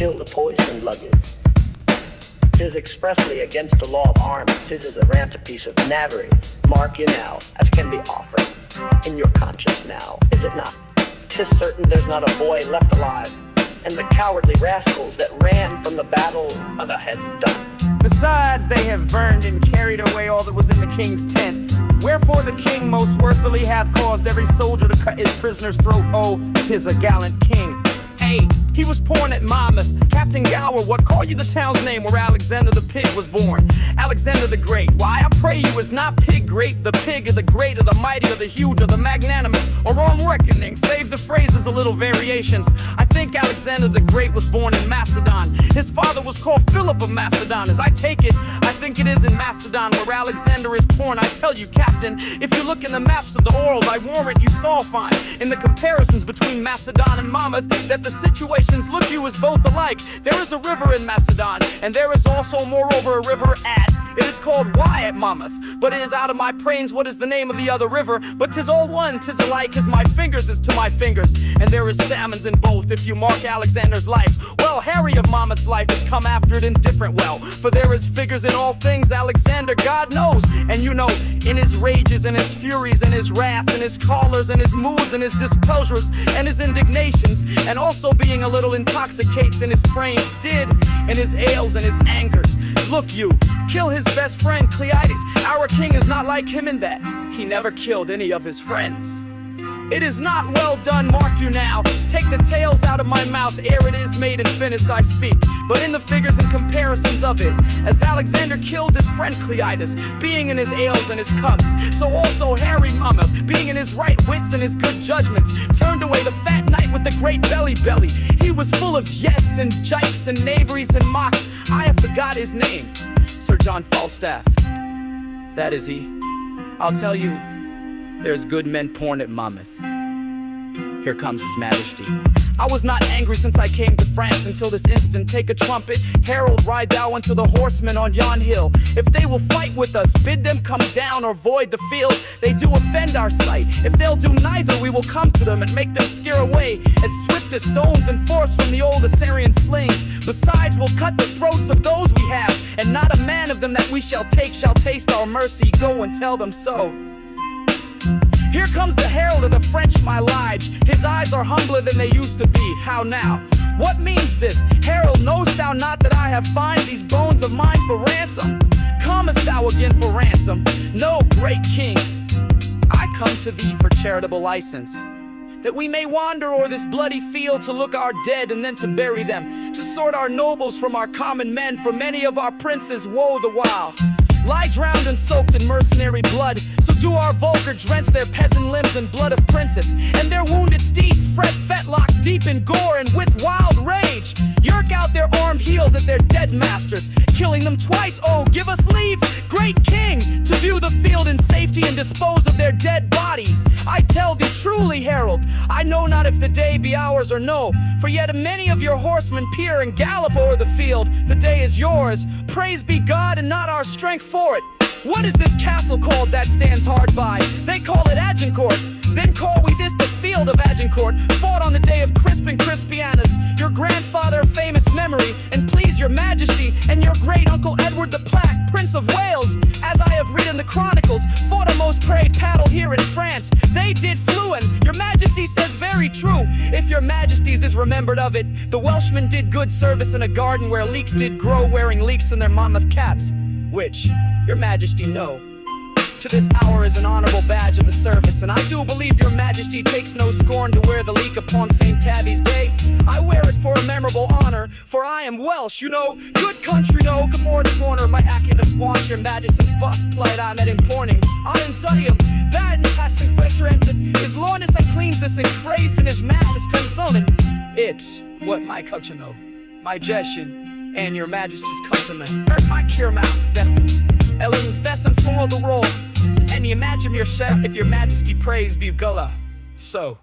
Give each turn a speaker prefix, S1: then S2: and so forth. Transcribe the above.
S1: kill the poys and luggage. 'Tis expressly against the law of arms, 'tis as arrant a piece of knavery. Mark you now, as can be offered in your conscience now, is it not? 'Tis certain there's not a boy left alive, and the cowardly rascals that ran from the battle are the heads done.
S2: Besides, they have burned and carried away all that was in the king's tent. Wherefore the king most worthily hath caused every soldier to cut his prisoner's throat. Oh, 'tis a gallant king. Hey, he was born at Monmouth. Captain Gower, what call you the town's name where Alexander the Pig was born? Alexander the Great. Why, I pray you is not pig great, the pig or the great or the mighty or the huge or the magnanimous or on reckonings. Save the phrases, a little variations. I think Alexander the Great was born in Macedon. His father was called Philip of Macedon. As I take it, I think it is in Macedon where Alexander is born. I tell you, Captain, if you look in the maps of the world, I warrant you saw fine in the comparisons between Macedon and Monmouth that the situations look you as both alike. There is a river in Macedon, and there is also moreover a river at. It is called Wye at Monmouth, but it is out of my brains what is the name of the other river. But 'tis all one, 'tis alike as my fingers is to my fingers, and there is salmons in both if you mark Alexander's life. Well, Harry of Monmouth's life has come after it in different well, for there is figures in all things Alexander God knows. And you know, in his rages and his furies and his wrath and his callers and his moods and his displeasures and his indignations, and also being a little intoxicates in his brains did, and his ails and his angers. Look you, kill his best friend Cleides. Our king is not like him in that he never killed any of his friends. It is not well done, mark you now. Take the tales out of my mouth, ere it is made and finished I speak. But in the figures and comparisons of it, as Alexander killed his friend Cleides, being in his ales and his cups, so also Harry Monmouth, being in his right wits and his good judgments, turned away the fat knight with the great belly. He was full of yes and jipes and knaveries and mocks. I have forgot his name. Sir John Falstaff. That is he. I'll tell you, there's good men born at Monmouth. Here comes his majesty. I was not angry since I came to France until this instant. Take a trumpet, herald, ride thou unto the horsemen on yon hill. If they will fight with us, bid them come down or void the field. They do offend our sight. If they'll do neither, we will come to them and make them scare away as swift as stones and force from the old Assyrian slings. Besides, we'll cut the throats of those we have, and not a man of them that we shall take shall taste our mercy. Go and tell them so. Here comes the herald of the French, my liege. His eyes are humbler than they used to be. How now? What means this? Herald, knowst thou not that I have fined these bones of mine for ransom? Comest thou again for ransom? No, great king, I come to thee for charitable license, that we may wander o'er this bloody field to look our dead and then to bury them, to sort our nobles from our common men, for many of our princes woe the while lie drowned and soaked in mercenary blood. So do our vulgar drench their peasant limbs in blood of princes, and their wounded steeds fret fetlock deep in gore, and with wild rage yerk out their armed heels at their dead masters, killing them twice. Oh, give us leave, great king, to view the field in safety and dispose of their dead bodies. I tell thee truly, herald, I know not if the day be ours or no, for yet many of your horsemen peer and gallop o'er the field. The day is yours, praise be God, and not our strength for it. What is this castle called that stands hard by? They call it Agincourt. Then call we this the field of Agincourt, fought on the day of Crispin Crispianus, your grandfather of famous memory, and please your majesty, and your great uncle Edward the Plaque, Prince of Wales, as I have read in the chronicles, fought a most brave battle here in France. They did flew, and your majesty says very true, if your majesties is remembered of it. The Welshmen did good service in a garden where leeks did grow, wearing leeks in their Monmouth caps, which your majesty know to this hour is an honorable badge of the service, and I do believe your majesty takes no scorn to wear the leek upon St. Tabby's day. I wear it for a memorable honor, for I am Welsh, you know, good country, no, come o'er the corner, my accident wash your majesty's bust plight I met in porning, on Antonium, bad and passing flesh rented, his lordness and cleans this and grace and his madness consoling. It's what my culture know, my gestion, and your majesty's countrymen, earth my cure mouth, then Ellen Vessam swore the roll, and you imagine yourself if your majesty praise be Gower. So